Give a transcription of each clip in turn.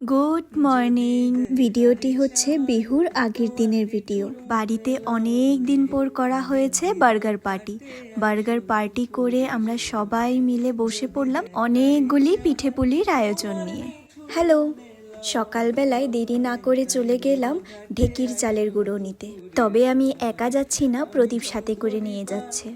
Good morning. ভিডিওটি হচ্ছে বিহুর আগের দিনের ভিডিও। বাড়িতে অনেক দিন পর করা হয়েছে বার্গার পার্টি করে আমরা সবাই মিলে বসে পড়লাম অনেকগুলি পিঠেপুলির আয়োজন নিয়ে। হ্যালো, সকালবেলায় দেরি না করে চলে গেলাম ঢেকির চালের গুঁড়ো নিতে। তবে আমি একা যাচ্ছি না, প্রদীপ সাথে করে নিয়ে যাচ্ছে।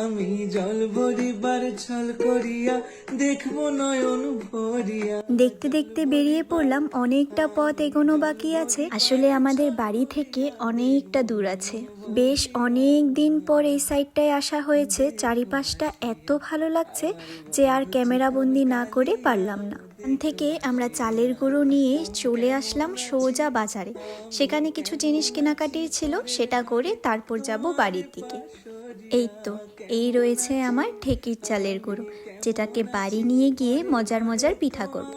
আমি জল ভরিবার ছল করিয়া দেখবো নয়ন ভরিয়া। দেখতে দেখতে বেরিয়ে পড়লাম, অনেকটা পথ এগোনো বাকি আছে। আসলে আমাদের বাড়ি থেকে অনেকটা দূর আছে। বেশ অনেক দিন পর এই সাইডটায় আসা হয়েছে। চারিপাশটা এত ভালো লাগছে যে আর ক্যামেরা বন্দি না করে পারলাম না। এখান থেকে আমরা চালের গুঁড়ো নিয়ে চলে আসলাম সোজা বাজারে। সেখানে কিছু জিনিস কেনাকাটির ছিল, সেটা করে তারপর যাব বাড়ির দিকে। এই রয়েছে আমার ঢেকির চালের গুঁড়ো, যেটাকে বাড়ি নিয়ে গিয়ে মজার মজার পিঠা করব।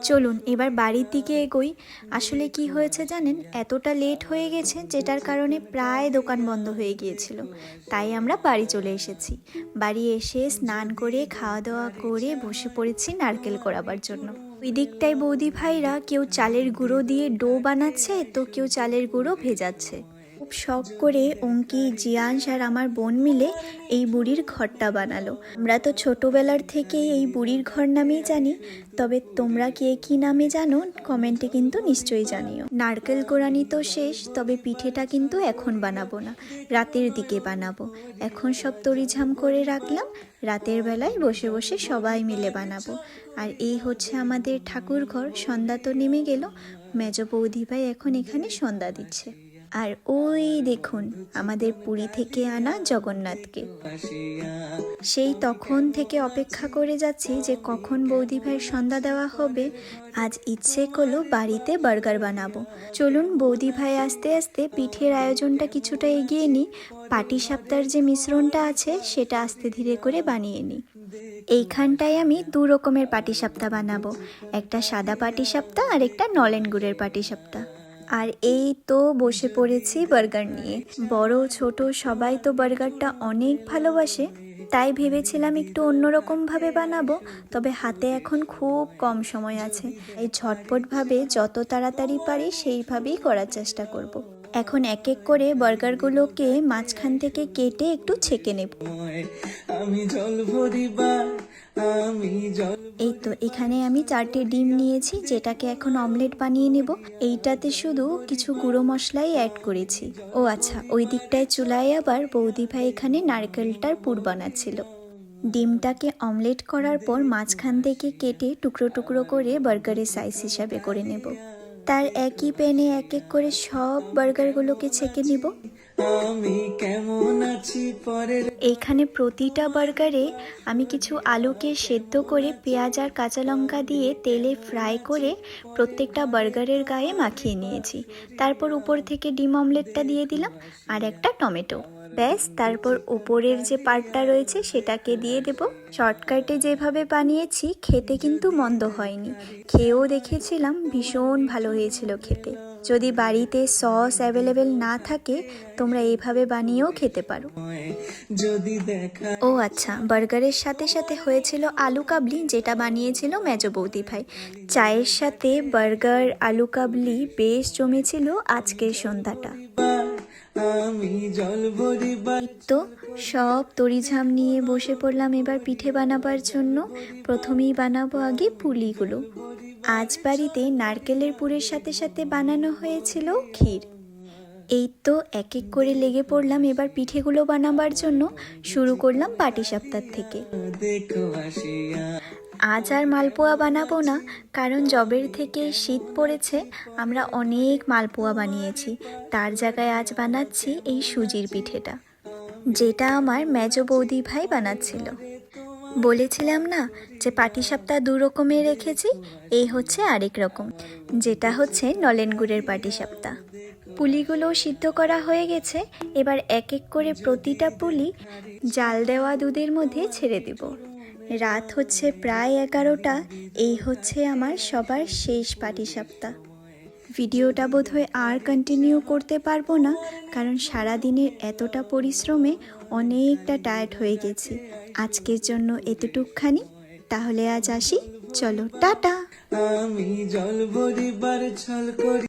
চলুন এবার বাড়ির দিকে এগোই। আসলে কি হয়েছে জানেন, এতটা লেট হয়ে গেছে যেটার কারণে প্রায় দোকান বন্ধ হয়ে গিয়েছিল। তাই আমরা বাড়ি চলে এসেছি। বাড়ি এসে স্নান করে খাওয়া দাওয়া করে বসে পড়েছি নারকেল কোড়াবার জন্য। ওই দিকটায় বৌদি ভাইরা কেউ চালের গুঁড়ো দিয়ে ডো বানাচ্ছে, তো কেউ চালের গুঁড়ো ভেজাচ্ছে। খুব শখ করে অঙ্কি, জিয়াংশ আর আমার বোন মিলে এই বুড়ির ঘরটা বানালো। আমরা তো ছোটবেলার থেকেই এই বুড়ির ঘর নামেই জানি, তবে তোমরা কে কি নামে জানো কমেন্টে কিন্তু নিশ্চয়ই জানিও। নারকেল কোড়ানি তো শেষ, তবে পিঠেটা কিন্তু এখন বানাবো না, রাতের দিকে বানাবো। এখন সব তড়িঝাম করে রাখলাম, রাতের বেলায় বসে বসে সবাই মিলে বানাবো। আর এই হচ্ছে আমাদের ঠাকুর ঘর। সন্ধ্যা তো নেমে গেল, মেজ বৌদি ভাই এখন এখানে সন্ধ্যা দিচ্ছে। আর ওই দেখুন আমাদের পুরী থেকে আনা জগন্নাথকে। সেই তখন থেকে অপেক্ষা করে যাচ্ছি যে কখন বৌদি ভাইয়ের সন্ধ্যা দেওয়া হবে। আজ ইচ্ছে করলো বাড়িতে বার্গার বানাবো। চলুন বৌদি ভাই আস্তে আস্তে পিঠের আয়োজনটা কিছুটা এগিয়ে নিই। পাটিসাপটার যে মিশ্রণটা আছে সেটা আস্তে ধীরে করে বানিয়ে নিই। এইখানটায় আমি দু রকমের পাটিসাপটা বানাবো, একটা সাদা পাটিসাপটা আর একটা নলেন গুড়ের পাটিসাপটা। আর এই তো বসে পড়েছি বার্গার নিয়ে। বড় ছোট সবাই তো বার্গারটা অনেক ভালোবাসে, তাই ভেবেছিলাম একটু অন্যরকমভাবে বানাবো। তবে হাতে এখন খুব কম সময় আছে, এই ঝটপটভাবে যত তাড়াতাড়ি পারি সেইভাবেই করার চেষ্টা করব। এখন এক এক করে বার্গারগুলোকে মাঝখান থেকে কেটে একটু ছেঁকে নেব। আমি জল ভরিবার এই তো এখানে আমি 4টে ডিম নিয়েছি, যেটাকে এখন অমলেট বানিয়ে নেব। এইটাতে শুধু কিছু গুঁড়ো মশলাই অ্যাড করেছি। ও আচ্ছা, ওই দিকটায় চুলায় আবার বৌদি ভাই এখানে নারকেলটার পুর বানাচ্ছিল। ডিমটাকে অমলেট করার পর মাঝখান থেকে কেটে টুকরো টুকরো করে বার্গারের সাইজ হিসাবে করে নেব। তার একই প্যানে এক এক করে সব বার্গারগুলোকে ছেঁকে নিব। আমি কেমন আছি পরের। এইখানে প্রতিটা বার্গারে আমি কিছু আলুকে সেদ্ধ করে পেঁয়াজ আর কাঁচা লঙ্কা দিয়ে তেলে ফ্রাই করে প্রত্যেকটা বার্গারের গায়ে মাখিয়ে নিয়েছি। তারপর উপর থেকে ডিম অমলেটটা দিয়ে দিলাম আর একটা টমেটো। ব্যাস, তারপর উপরের যে পার্টটা রয়েছে সেটাকে দিয়ে দেব। শর্টকাটে যেভাবে বানিয়েছি খেতে কিন্তু মন্দ হয়নি, খেয়েও দেখেছিলাম ভীষণ ভালো হয়েছিল খেতে। যদি বাড়িতে সস অ্যাভেলেবেল না থাকে তোমরা এইভাবে বানিয়েও খেতে পারো। যদি দেখা ও আচ্ছা, বার্গারের সাথে সাথে হয়েছিল আলু কাবলি, যেটা বানিয়েছিল মেজ বৌদি ভাই। চায়ের সাথে বার্গার আলু কাবলি বেশ জমেছিল আজকের সন্ধ্যাটা। আমি জল ভরিবার। তো সব তড়িঝাম নিয়ে বসে পড়লাম এবার পিঠে বানাবার জন্য। প্রথমেই বানাবো আগে পুলিগুলো। আজ বাড়িতে নারকেলের পুরের সাথে সাথে বানানো হয়েছিল ক্ষীর। এই তো এক এক করে লেগে পড়লাম এবার পিঠেগুলো বানাবার জন্য। শুরু করলাম পাটিসাপটার থেকে। দেখো আসিয়া আজ আর মালপোয়া বানাবো না, কারণ জবের থেকে শীত পড়েছে, আমরা অনেক মালপোয়া বানিয়েছি। তার জায়গায় আজ বানাচ্ছি এই সুজির পিঠেটা, যেটা আমার মেজ বৌদি ভাই বানাচ্ছিল। বলেছিলাম না যে পাটিসাপটা দু রকমের রেখেছি, এই হচ্ছে আরেক রকম, যেটা হচ্ছে নলেন গুড়ের পাটিসাপটা। পুলিগুলো সিদ্ধ করা হয়ে গেছে, এবার এক এক করে প্রতিটা পুলি জাল দেওয়া দুধের মধ্যে ছেড়ে দেব। রাত হচ্ছে প্রায় 11টা। এই হচ্ছে আমার সবার শেষ পাটিসাপটা। ভিডিওটা বোধহয় আর কন্টিনিউ করতে পারবো না, কারণ সারাদিনের এতটা পরিশ্রমে অনেকটা টায়ার্ড হয়ে গেছি। আজকের জন্য এতটুকখানি। তাহলে আজ আসি, চলো টাটা। আমি জল ভরিবার ছল করি।